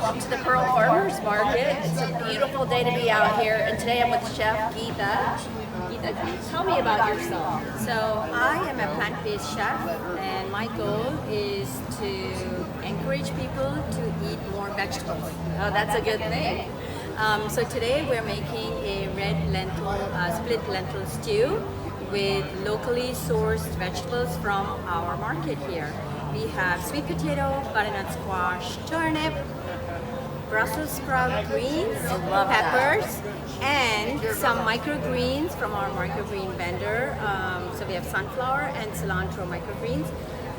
welcome to the Pearl Farmers Market. It's a beautiful day to be out here, and today I'm with Chef Geetha. Geetha, tell me about yourself. So I am a plant-based chef, and my goal is to encourage people to eat more vegetables. Oh, that's a good thing. So today we're making a red lentil, split lentil stew with locally sourced vegetables from our market here. We have sweet potato, butternut squash, turnip, Brussels sprout greens, peppers, and some microgreens from our microgreen vendor. So we have sunflower and cilantro microgreens,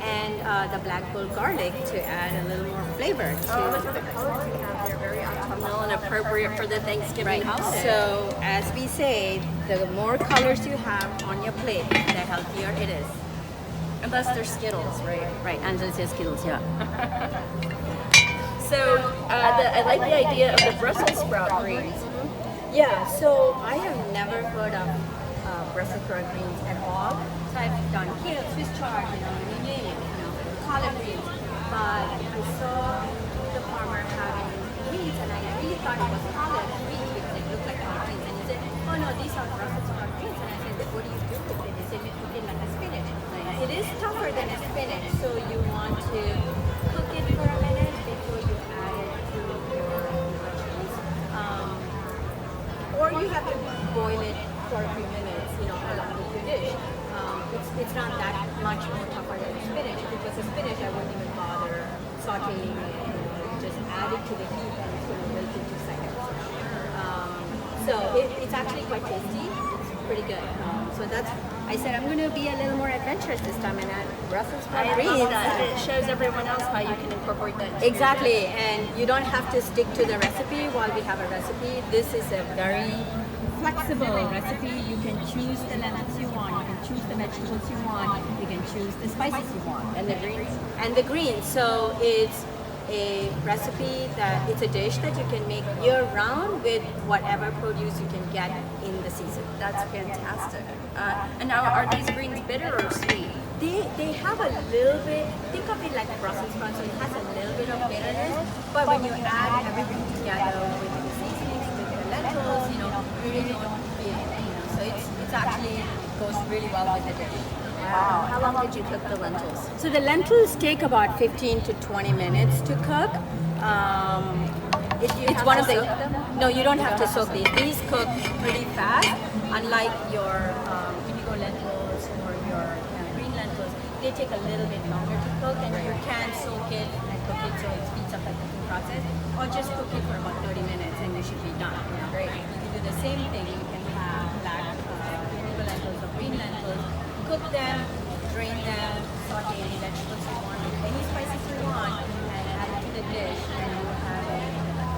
and the black bull garlic to add a little more flavor to. Oh, look at the colors we have here. Very autumnal and appropriate for the Thanksgiving holiday. So as we say, the more colors you have on your plate, the healthier it is. Unless they're Skittles, right? Right, unless they're Skittles, yeah. So I like the idea of the Brussels sprout greens. Yeah, so I have never heard of Brussels sprout greens at all. So I've done kale, Swiss chard, you name it, collard greens. But I saw the farmer having greens, and I really thought it was collard greens because they look like collard greens. And he said, oh no, these are Brussels sprout greens. And I said, what do you do with it? He said, we cook it like a spinach. It is tougher than a spinach, so you want to cook it for a minute before you add it to your vegetables. Or you have to boil it for a few minutes, along with your dish. It's not that much more tougher than a spinach. If it was a spinach, I wouldn't even bother sauteing it. Just add it to the heat and it's going to wilt in 2 seconds. So it's actually quite tasty. It's pretty good. So that's, I said I'm going to be a little more adventurous this time and add Brussels sprout greens. I love that. It shows everyone else how you can incorporate that. Exactly, and you don't have to stick to the recipe while we have a recipe. This is a very flexible recipe. You can choose the lentils you want, you can choose the vegetables you want, you can choose the spices you want. And the greens. And the greens. So it's a recipe that it's a dish that you can make year round with whatever produce you can get in the season. That's fantastic. And now, are these greens bitter or sweet? They have a little bit, think of it like Brussels sprouts, so it has a little bit of bitterness, but when you add everything together with the seasonings, with the lentils, you really don't feel it, so it's actually goes really well with the dish. Wow. How long did you cook the lentils? So the lentils take about 15 to 20 minutes to cook. It's one of the, no, you don't have to soak these. These cook pretty fast, unlike your indigo lentils or your green lentils. They take a little bit longer to cook, and you can soak it and cook it so it speeds up the cooking process, or just cook it for about 30 minutes and you should be done. Great. You can do the same thing. You can have black indigo lentils or green lentils, cook them, drain them, saute any vegetables you want, any spices you want, and add it to the dish, and you will have a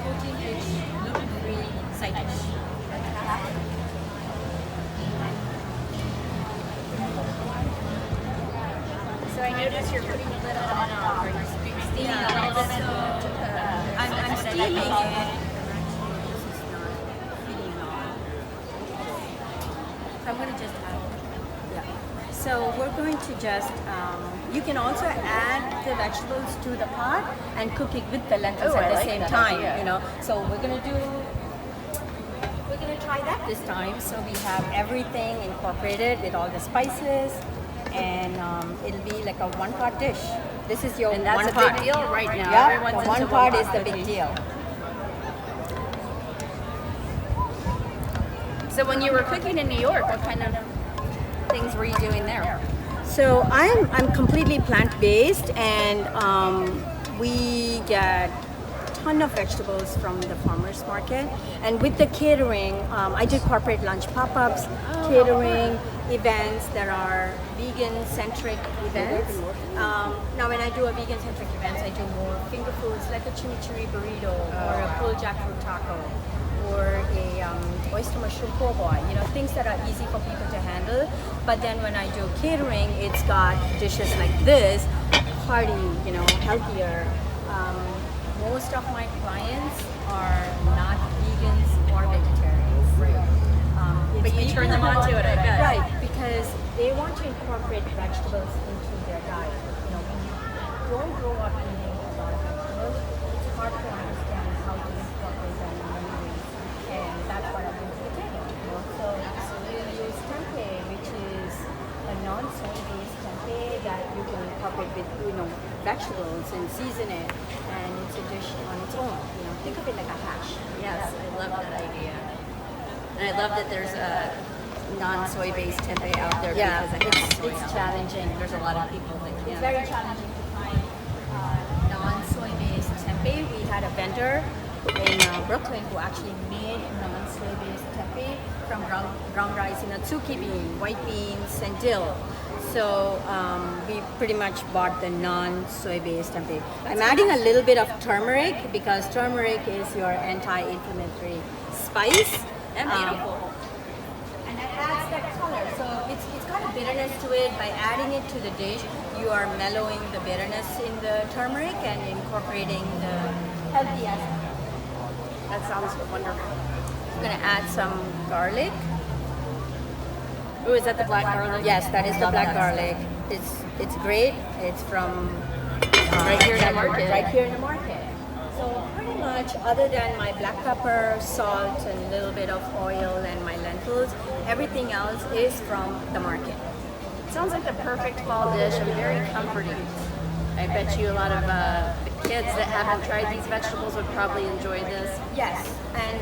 protein-rich, gluten-free side dish. So I noticed you're putting a little on or you're steaming a little bit to cook. I'm steaming it. So I'm going to just add. Yeah. So we're going to just. You can also add the vegetables to the pot and cook it with the lentils at the same time. Idea. So we're going to try that this time. So we have everything incorporated with all the spices, and it'll be like a one-pot dish. This is your And that's one a pot. big deal right now. Yeah, Everyone's the into one pot is one-pot the big cooking. deal. So when you were cooking in New York, what kind of things were you doing there? So I'm completely plant-based, and we get a ton of vegetables from the farmers market. And with the catering, I do corporate lunch pop-ups, catering events. There are vegan-centric events. Now when I do a vegan-centric events, I do more finger foods like a chimichurri burrito or a pulled jackfruit taco, or a oyster mushroom po' boy, things that are easy for people to handle. But then when I do catering, it's got dishes like this, hearty, healthier. Most of my clients are not vegans or vegetarians. But you turn them onto it, I bet. Right, because they want to incorporate vegetables into their diet. When you don't grow up eating a lot of vegetables, it's hard to understand vegetables and season it, and it's a dish on its own. You know, think of it like a hash. Yes, I love that idea. And I love that there's a non-soy based tempeh out there Yeah, because I have soy it's out there. challenging. There's a lot of people that It's can't. very challenging to find non-soy based tempeh. We had a vendor in Brooklyn who actually made non-soy based tempeh from brown rice and atsuki bean, white beans, and dill. So we pretty much bought the non-soy based tempeh. I'm adding a little bit of turmeric because turmeric is your anti-inflammatory spice. And beautiful. And it adds that color. So it's got a bitterness to it. By adding it to the dish, you are mellowing the bitterness in the turmeric and incorporating the healthy aspect. That sounds wonderful. I'm gonna add some garlic. Oh, is that the black garlic? Yes, that is the Love black that garlic. It's great. It's from Right here in the market. Right here in the market. So pretty much, other than my black pepper, salt, and a little bit of oil, and my lentils, everything else is from the market. It sounds like the perfect fall dish and very comforting. I bet you a lot of the kids that haven't tried these vegetables would probably enjoy this. Yes, and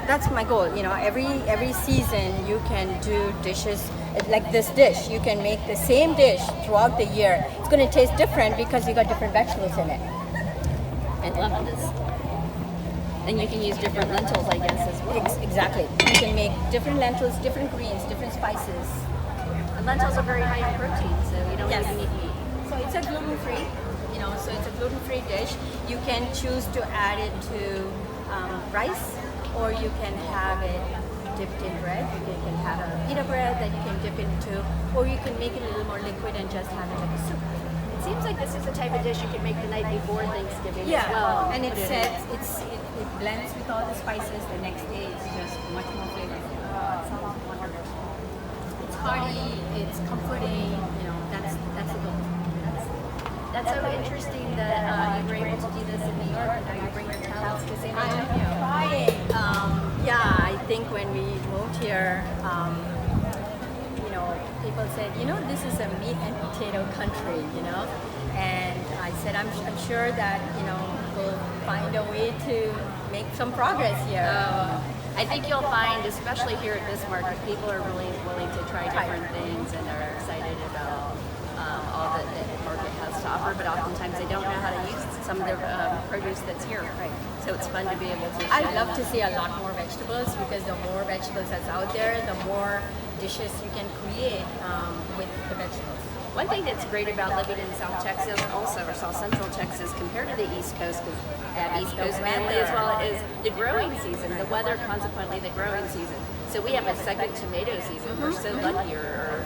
that's my goal. You know, every season you can do dishes like this dish. You can make the same dish throughout the year. It's going to taste different because you got different vegetables in it. I love this. And you can use different lentils, I guess, as well. Exactly. You can make different lentils, different greens, different spices. And lentils are very high in protein, so you don't even need meat. So it's a gluten-free, so it's a gluten-free dish. You can choose to add it to rice, or you can have it dipped in bread. You can have a pita bread that you can dip into, or you can make it a little more liquid and just have it like a soup. It seems like this is the type of dish you can make the night before Thanksgiving Yeah, as well. and it Put sets, it blends with all the spices. The next day it's just much more flavorful. sounds wonderful. It's hearty, it's comforting. That's the goal. That's so interesting that you were able to do this in New York and now you bring your talents to San Antonio. Trying. I think when we moved here, people said, this is a meat and potato country, and I said, I'm sure that, we'll find a way to make some progress here. I think you'll find, especially here at this market, people are really willing to try different things and are excited about all that the market has to offer, but oftentimes they don't know how to use some of the produce that's here. Right. So it's fun to be able to I love to see a lot more vegetables because the more vegetables that's out there, the more dishes you can create with the vegetables. One thing that's great about living in South Texas also, or South Central Texas, compared to the East Coast, because I have East Coast family as well, is the growing season, the weather, consequently the growing season. So we have a second tomato season. We're so lucky, or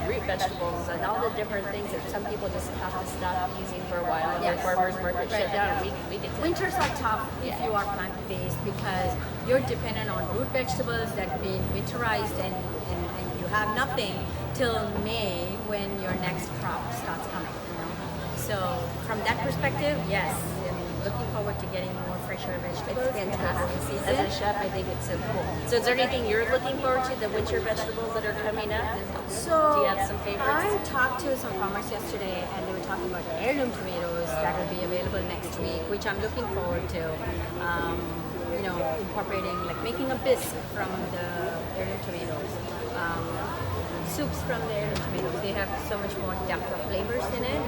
root vegetables and all the different things that some people just have to stop using for a while. And Yes. their farmers market shut down. We get to Winters are tough if you are plant-based because you're dependent on root vegetables that have been winterized and you have nothing till May when your next crop starts coming. So from that perspective, yes, I'm looking forward to getting more fresher vegetables. It's fantastic. in As the a chef, I think it's so cool. So is there anything you're looking forward to, the winter vegetables that are coming up? So do you have some favorites? I talked to some farmers yesterday, and they were talking about heirloom tomatoes that will be available next week, which I'm looking forward to. Incorporating, like making a bisque from the heirloom tomatoes, soups from the heirloom tomatoes. They have so much more depth of flavors in it.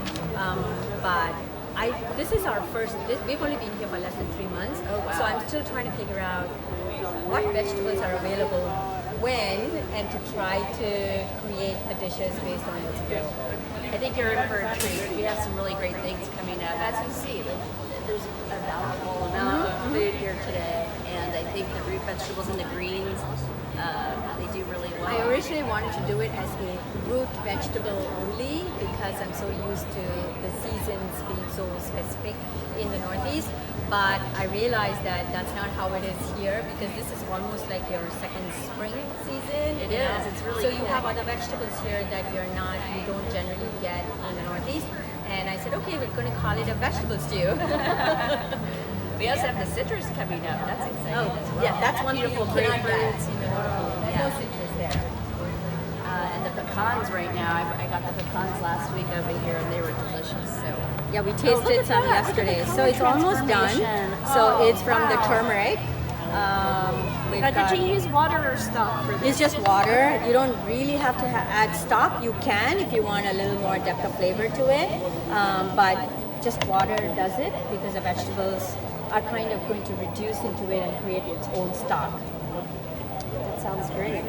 This is our first. We've only been here for less than 3 months, Oh, wow. so I'm still trying to figure out what vegetables are available when, and to try to create the dishes based on what's available. I think you're in for a treat. We have some really great things coming up. As you see, there's a bountiful amount of food here today, and I think the root vegetables and the greens, they do really well. I originally wanted to do it as a root vegetable only because I'm so used to the seasons being so specific in the Northeast, but I realized that that's not how it is here because this is almost like your second spring season. It is. It's really so you cool. have other vegetables here that you don't generally get in the Northeast, and I said, okay, we're going to call it a vegetable stew. We also have the citrus coming up. That's exciting as well. Yeah, that's one beautiful thing you cannot get grapefruits. in the Northeast. There's no citrus there. And the pecans right now. I got the pecans last week over here, and they were delicious. So Yeah, we tasted some yesterday, so it's almost done. So it's from the turmeric. Did you use water or stock for this? It's just water. You don't really have to add stock. You can if you want a little more depth of flavor to it, but just water does it because the vegetables are kind of going to reduce into it and create its own stock. That sounds great.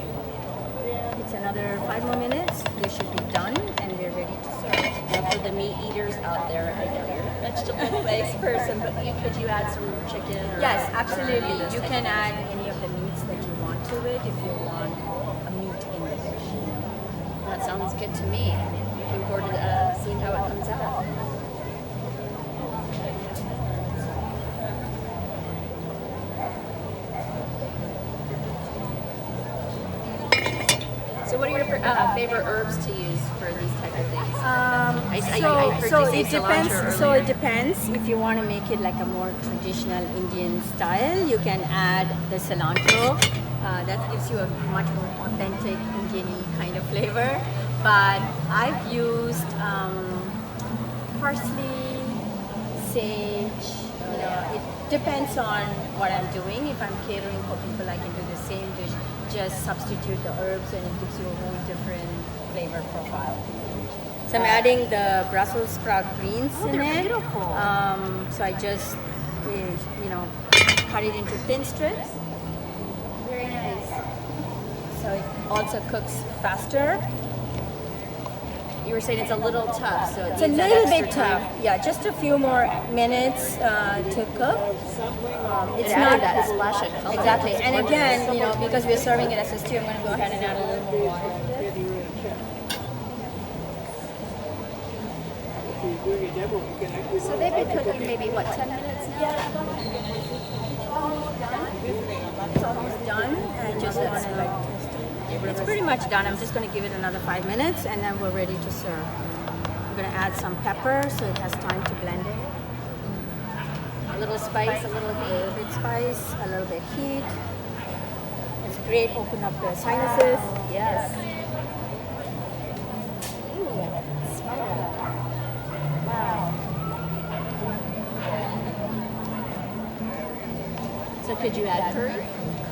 It's another 5 more minutes. They should be done and we're ready to serve. Now for the meat eaters out there, I know you're a vegetable-based person, but could you add some chicken? Or yes, absolutely. You can add any of the meats that you want to it if you want a meat in the dish. That sounds good to me. Looking forward to seeing how it comes out. So what are your favorite herbs to use for these type of things? I heard So you say it depends. cilantro So earlier. it depends. If you want to make it like a more traditional Indian style, you can add the cilantro. That gives you a much more authentic Indian kind of flavor. But I've used parsley, sage. It depends on what I'm doing. If I'm catering for people, I can do the same dish. Just substitute the herbs and it gives you a whole different flavor profile. So I'm adding the Brussels sprout greens in they're it. beautiful. So I just, cut it into thin strips. Very nice. So it also cooks faster. You were saying it's a little tough, so It's a needs that little extra bit time. tough. Yeah, just a few more minutes to cook. It's It added that splash of color. exactly. And again, because we're serving it as a stew, I'm going to go ahead and add a little more water. So they've been cooking maybe, 10 minutes now? It's almost done. I just want to it's pretty much done. I'm just going to give it another 5 minutes and then we're ready to serve. I'm going to add some pepper so it has time to blend in. A little spice, a little A heat. little bit spice, a little bit heat. It's great, open up the sinuses. Yes. Ooh, I can smell that. Wow. So could you add curry?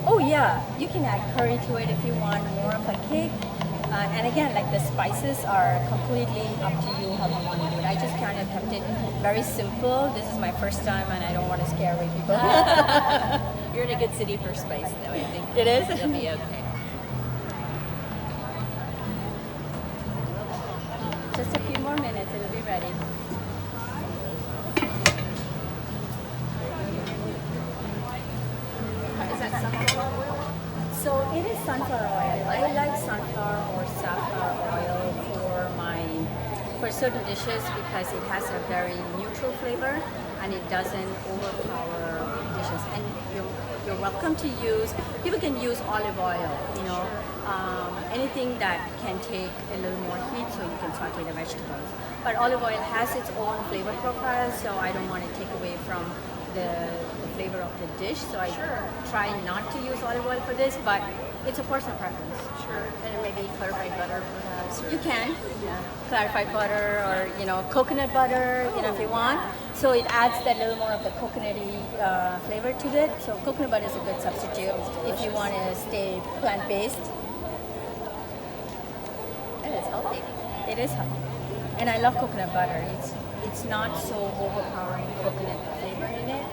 Oh yeah, you can add curry to it if you want more of a kick. And again, like the spices are completely up to you how you want to do it. I just kind of kept it very simple. This is my first time and I don't want to scare away people. You're in a good city for spice, though. I think It is? It'll be okay. Just a few more minutes, it'll be ready. Is that sunflower oil? So it is sunflower oil. I like sunflower or safflower oil for certain dishes because it has a very neutral flavor and it doesn't overpower dishes. And you're welcome to use. People can use olive oil. Anything that can take a little more heat, so you can saute the vegetables. But olive oil has its own flavor profile, so I don't want to take away from the flavor of the dish, so I try not to use olive oil for this, but it's a personal preference. Sure. And maybe clarified butter, perhaps. You can clarified butter or coconut butter, if you want. So it adds that little more of the coconutty flavor to it. So coconut butter is a good substitute if you want to stay plant-based. And it's healthy. It is healthy, and I love coconut butter. It's not so overpowering coconut flavor in it.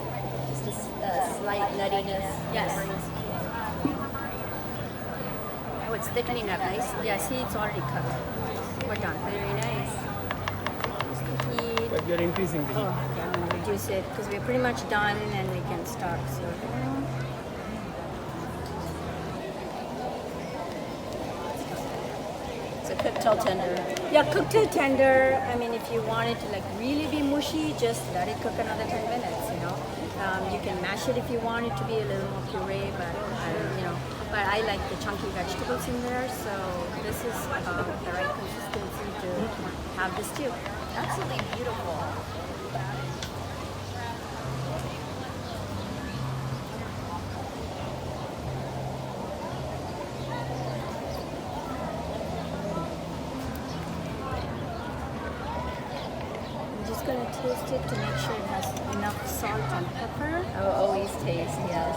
Just a slight nuttiness. Yes. Oh, it's thickening up nicely. Yeah, see, it's already cooked. We're done. Very nice. Just the heat. But you're increasing the heat. Oh, okay, I'm going to reduce it because we're pretty much done and we can start serving. So cook till tender. Yeah, cook till tender. I mean, if you want it to really be mushy, just let it cook another 10 minutes, You can mash it if you want it to be a little more puree, but I like the chunky vegetables in there, so this is the right consistency to have the stew. Absolutely beautiful. I'm just gonna taste it to make sure it has enough salt and pepper. Oh, always taste, yes.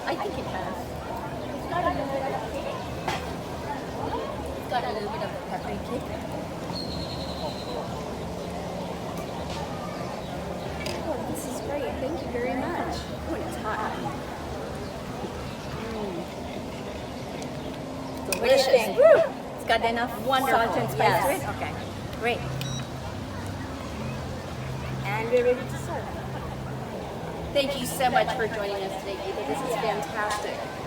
I think it has. It's got a little bit of kick. It's got a little bit of a peppery kick. Oh, this is great. Thank you very much. Oh, and it's hot. Delicious. Woo! It's got enough Wonderful, salt and spice yes. to it? Okay, great. And we're ready to serve. Thank you so much for joining us today, Geetha. This is fantastic.